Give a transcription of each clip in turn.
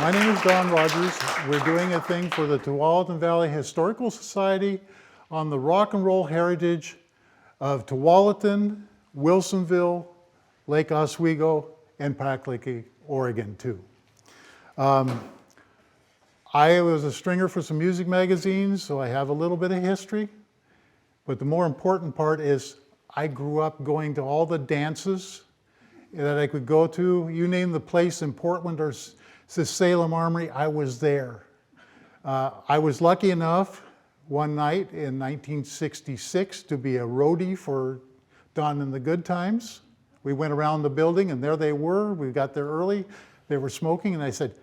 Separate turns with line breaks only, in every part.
My name is Don Rogers. We're doing a thing for the Tualatin Valley Historical Society on the rock and roll heritage of Tualatin, Wilsonville, Lake Oswego, and Pack Lake, Oregon, too. I was a stringer for some music magazines, so I have a little bit of history. But the more important part is I grew up going to all the dances that I could go to. You name the place in Portland or the Salem Armory, I was there. I was lucky enough one night in 1966 to be a roadie for Don and the Good Times. We went around the building and there they were. We got there early. They were smoking and I said,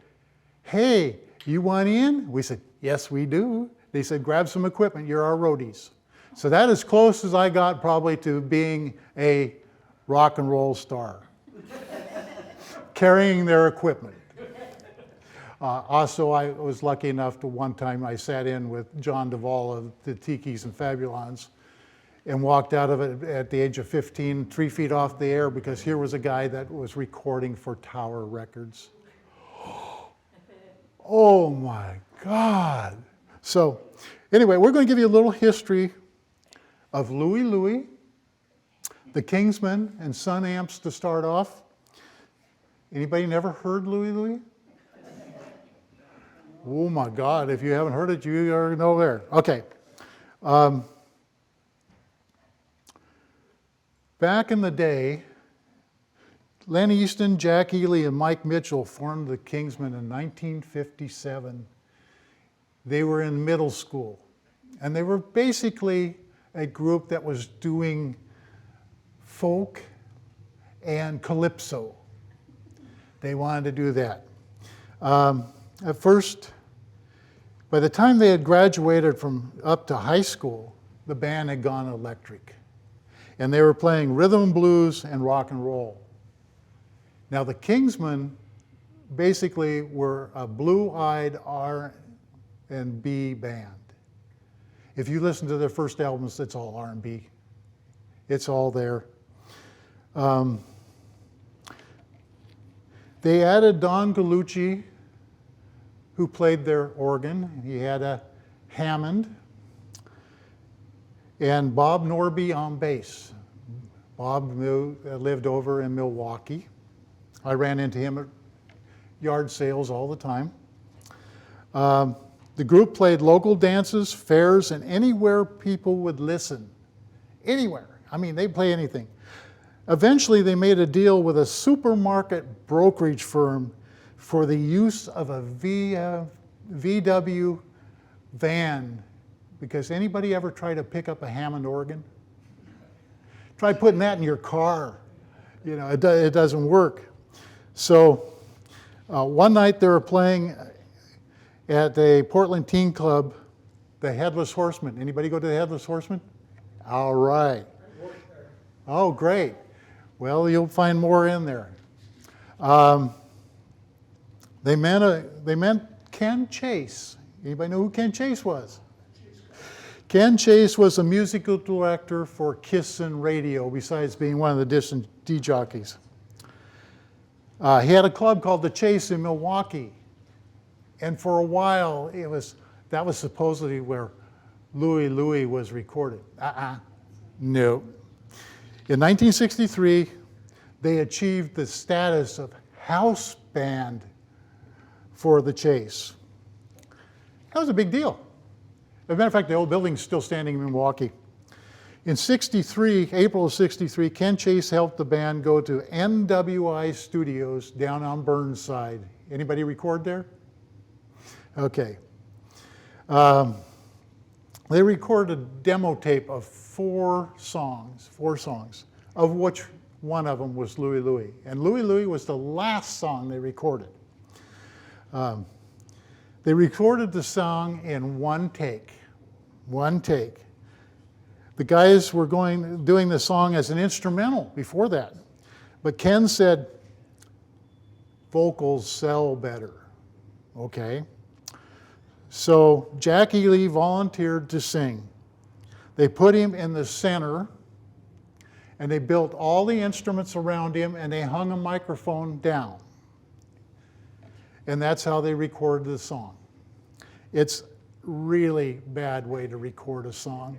"Hey, you want in?" We said, "Yes, we do." They said, "Grab some equipment, you're our roadies." So that is as close as I got probably to being a rock and roll star, carrying their equipment. Also, I was lucky enough to one time I sat in with John Duvall of the Tikis and Fabulons and walked out of it at the age of 15, 3 feet off the air, because here was a guy that was recording for Tower Records. Oh my God. So anyway, we're going to give you a little history of Louie Louie, the Kingsmen, and Sunn amps to start off. Anybody never heard Louie Louie? Oh my God, if you haven't heard it, you are know there. Okay. Back in the day, Len Easton, Jack Ely, and Mike Mitchell formed the Kingsmen in 1957. They were in middle school, and they were basically a group that was doing folk and calypso. They wanted to do that. At first, by the time they had graduated from up to high school, the band had gone electric. And they were playing rhythm and blues and rock and roll. Now the Kingsmen basically were a blue-eyed R&B band. If you listen to their first albums, it's all R&B. It's all there. They added Don Gallucci, who played their organ. He had a Hammond. And Bob Norby on bass. Bob lived over in Milwaukee. I ran into him at yard sales all the time. The group played local dances, fairs, and anywhere people would listen. Anywhere. I mean, they'd play anything. Eventually, they made a deal with a supermarket brokerage firm for the use of a VW van. Because anybody ever try to pick up a Hammond organ? Try putting that in your car. You know, it doesn't work. So one night they were playing at a Portland Teen Club, the Headless Horseman. Anybody go to the Headless Horseman? All right. Oh, great. Well, you'll find more in there. They met Ken Chase. Anybody know who Ken Chase was? Ken Chase was a musical director for Kiss and Radio, besides being one of the distant D-jockeys. He had a club called The Chase in Milwaukee. And for a while, that was supposedly where Louie Louie was recorded. No. In 1963, they achieved the status of house band for The Chase. That was a big deal. As a matter of fact, the old building's still standing in Milwaukee. In April of 63, Ken Chase helped the band go to NWI Studios down on Burnside. Anybody record there? Okay. They recorded a demo tape of four songs, of which one of them was Louie Louie. And Louie Louie was the last song they recorded. They recorded the song in one take. The guys were doing the song as an instrumental before that. But Ken said, vocals sell better. Okay. So Jack Ely volunteered to sing. They put him in the center, and they built all the instruments around him, and they hung a microphone down. and that's how they recorded the song. It's really bad way to record a song.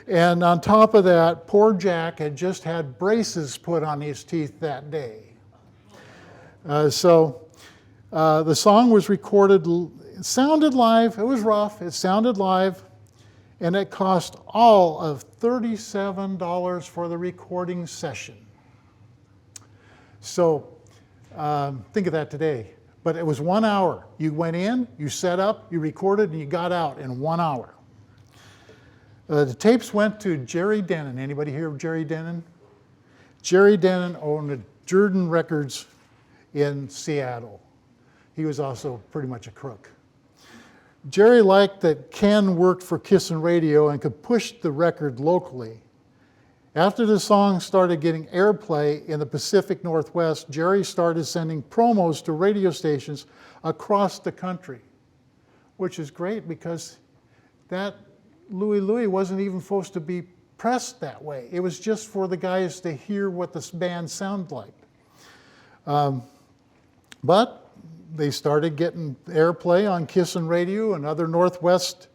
And on top of that, poor Jack had just had braces put on his teeth that day. So the song was recorded, it sounded live, it was rough, it sounded live, and it cost all of $37 for the recording session. So think of that today. But it was 1 hour. You went in, you set up, you recorded, and you got out in 1 hour. The tapes went to Jerry Denon. Anybody hear of Jerry Denon? Jerry Denon owned Jordan Records in Seattle. He was also pretty much a crook. Jerry liked that Ken worked for Kissin' Radio and could push the record locally. After the song started getting airplay in the Pacific Northwest, Jerry started sending promos to radio stations across the country, which is great because that Louie Louie wasn't even supposed to be pressed that way. It was just for the guys to hear what this band sounded like. But they started getting airplay on Kissin' Radio and other Northwest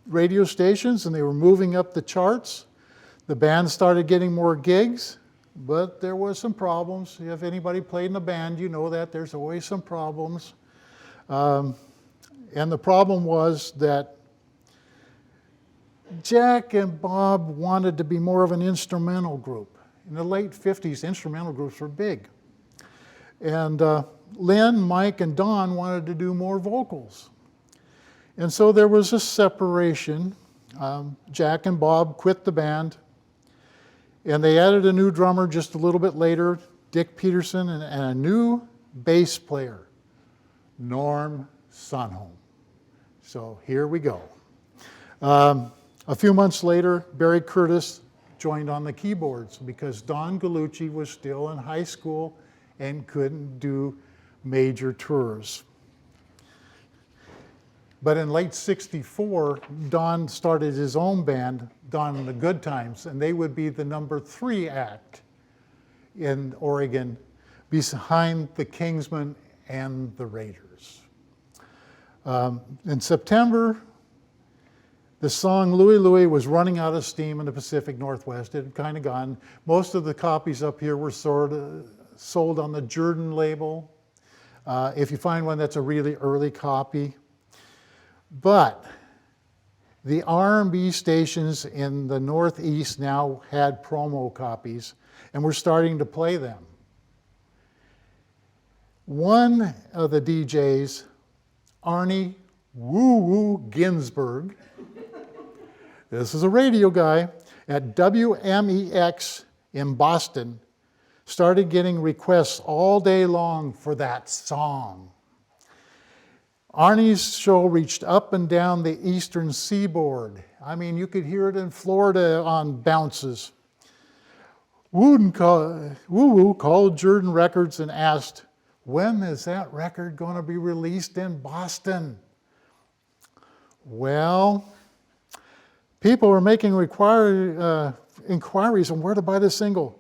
radio stations, and they were moving up the charts. The band started getting more gigs, but there was some problems. If anybody played in a band, you know that there's always some problems. And the problem was that Jack and Bob wanted to be more of an instrumental group. In the late 50s, instrumental groups were big. And Lynn, Mike, and Don wanted to do more vocals. And so there was a separation. Jack and Bob quit the band. And they added a new drummer just a little bit later, Dick Peterson, and a new bass player, Norm Sunholm. So here we go. A few months later, Barry Curtis joined on the keyboards because Don Gallucci was still in high school and couldn't do major tours. But in late '64, Don started his own band, Don and the Good Times, and they would be the number 3 act in Oregon, behind the Kingsmen and the Raiders. In September, the song Louie Louie was running out of steam in the Pacific Northwest. It had kind of gone. Most of the copies up here were sold on the Jordan label. If you find one that's a really early copy. But the R&B stations in the Northeast now had promo copies, and were starting to play them. One of the DJs, Arnie Woo Woo Ginsberg, this is a radio guy, at WMEX in Boston, started getting requests all day long for that song. Arnie's show reached up and down the eastern seaboard. I mean, you could hear it in Florida on bounces. Woo Woo called Jordan Records and asked, when is that record going to be released in Boston? Well, people were making inquiries on where to buy the single.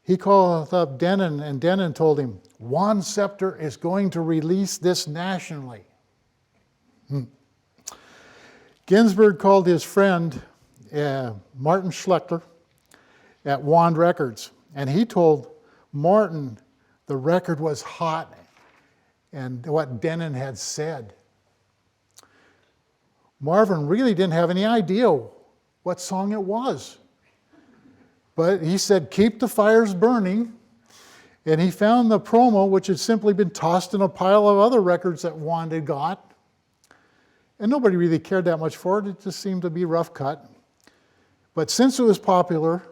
He called up Denon, and Denon told him, Juan Scepter is going to release this nationally. Ginsberg called his friend, Martin Schlechter, at Wand Records, and he told Martin the record was hot and what Denon had said. Marvin really didn't have any idea what song it was. But he said, keep the fires burning. And he found the promo, which had simply been tossed in a pile of other records that Juan had got. And nobody really cared that much for it. It just seemed to be rough cut. But since it was popular,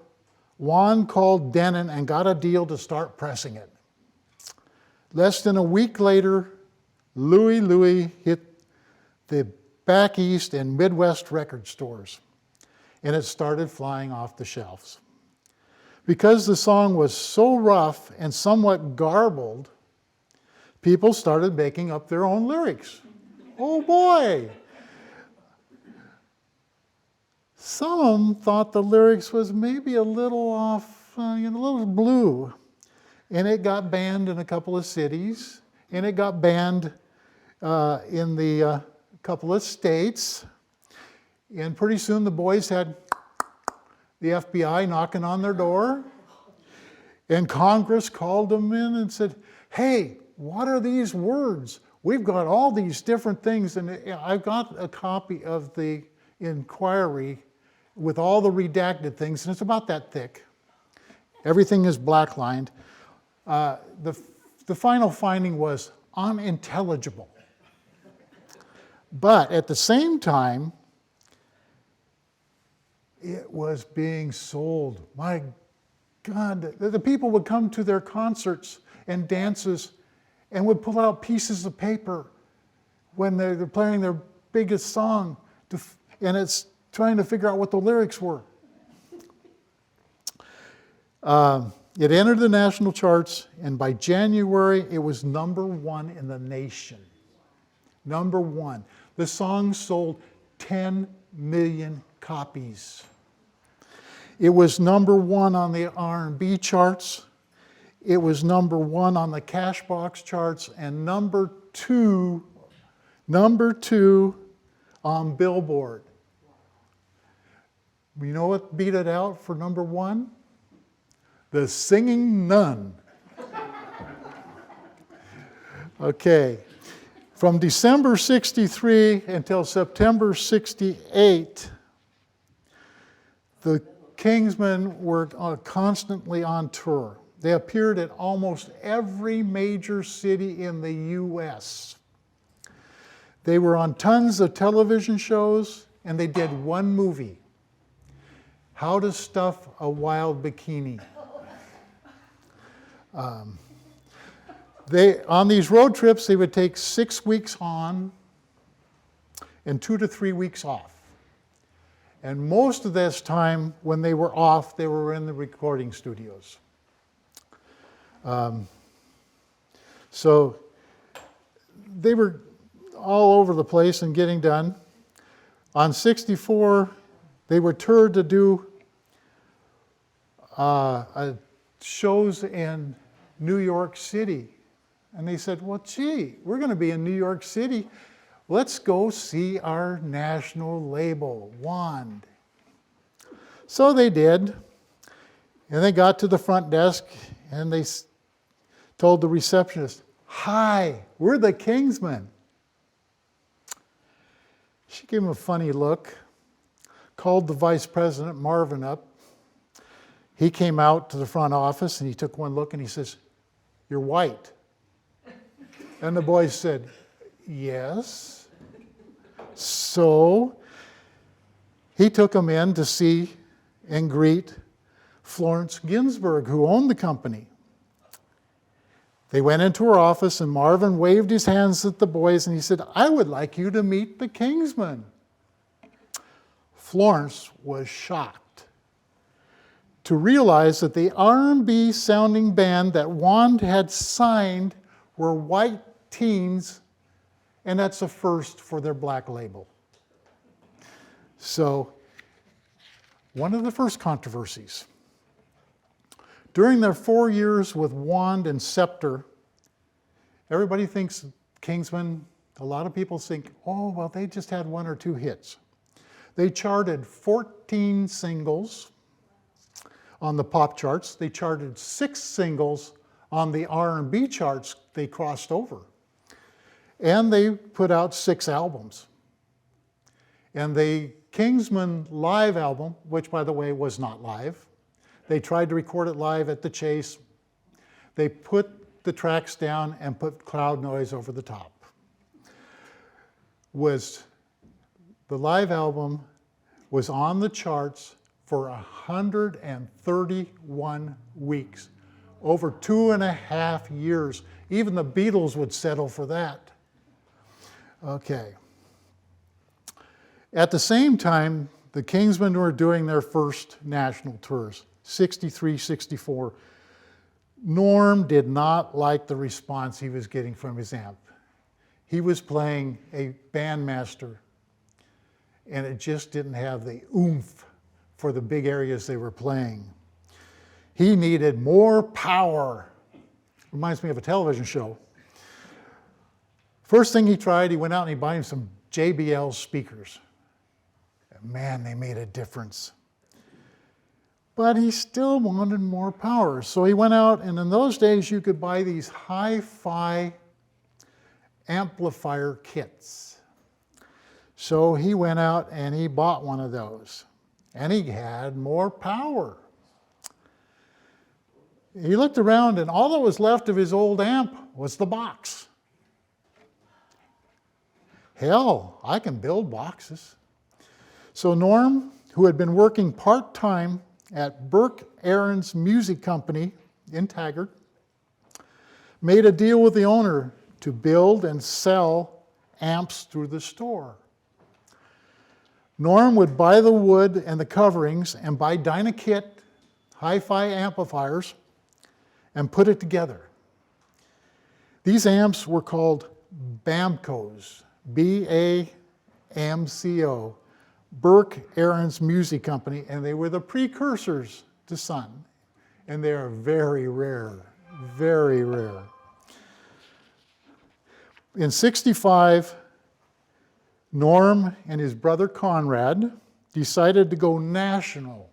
Juan called Denon and got a deal to start pressing it. Less than a week later, Louie Louie hit the back east and Midwest record stores. And it started flying off the shelves. Because the song was so rough and somewhat garbled, people started making up their own lyrics. Oh boy! Some of them thought the lyrics was maybe a little off, a little blue. and it got banned in a couple of cities, and it got banned in the couple of states. And pretty soon the boys had the FBI knocking on their door, and Congress called them in and said, hey, what are these words? We've got all these different things, and I've got a copy of the inquiry with all the redacted things, and it's about that thick. Everything is black-lined. The final finding was unintelligible. But at the same time, it was being sold. My God, the people would come to their concerts and dances and would pull out pieces of paper when they're playing their biggest song, and it's trying to figure out what the lyrics were. It entered the national charts, and by January, it was #1 in the nation. #1. The song sold 10 million copies. It was #1 on the R&B charts. It was #1 on the Cashbox charts, and number two on Billboard. You know what beat it out for #1? The Singing Nun. Okay. From December 63 until September 68, the Kingsmen were constantly on tour. They appeared at almost every major city in the U.S. They were on tons of television shows, and they did one movie, How to Stuff a Wild Bikini. On these road trips, they would take 6 weeks on and 2 to 3 weeks off. And most of this time, when they were off, they were in the recording studios. So they were all over the place and getting done. On 64, they were toured to do shows in New York City. And they said, well, gee, we're going to be in New York City. Let's go see our national label, Wand. So they did. And they got to the front desk, and they told the receptionist, hi, we're the Kingsmen. She gave him a funny look, called the vice president, Marvin, up. He came out to the front office, and he took one look, and he says, you're white. And the boys said, yes. So he took them in to see and greet Florence Ginsburg, who owned the company. They went into her office, and Marvin waved his hands at the boys, and he said, I would like you to meet the Kingsmen. Florence was shocked to realize that the R&B sounding band that Wand had signed were white teens, and that's a first for their black label. So, one of the first controversies. During their 4 years with Wand and Scepter, everybody thinks Kingsmen, a lot of people think, oh, well, they just had 1 or 2 hits. They charted 14 singles on the pop charts. They charted 6 singles on the R&B charts. They crossed over. And they put out 6 albums. And the Kingsmen live album, which, by the way, was not live, they tried to record it live at the Chase. They put the tracks down and put crowd noise over the top. The live album was on the charts for 131 weeks, over 2.5 years. Even the Beatles would settle for that. Okay. At the same time, the Kingsmen were doing their first national tours, 63, 64. Norm did not like the response he was getting from his amp. He was playing a bandmaster, and it just didn't have the oomph for the big areas they were playing. He needed more power. Reminds me of a television show. First thing he tried, he went out and he bought him some JBL speakers. And man, they made a difference. But he still wanted more power. So he went out, and in those days you could buy these hi-fi amplifier kits. So he went out and he bought one of those. And he had more power. He looked around, and all that was left of his old amp was the box. Hell, I can build boxes. So Norm, who had been working part-time at Burke Aaron's Music Company in Taggart, made a deal with the owner to build and sell amps through the store. Norm would buy the wood and the coverings and buy Dynakit hi-fi amplifiers and put it together. These amps were called BAMCOs, B-A-M-C-O, Burke Aaron's Music Company, and they were the precursors to Sunn. And they are very rare, very rare. In '65, Norm and his brother Conrad decided to go national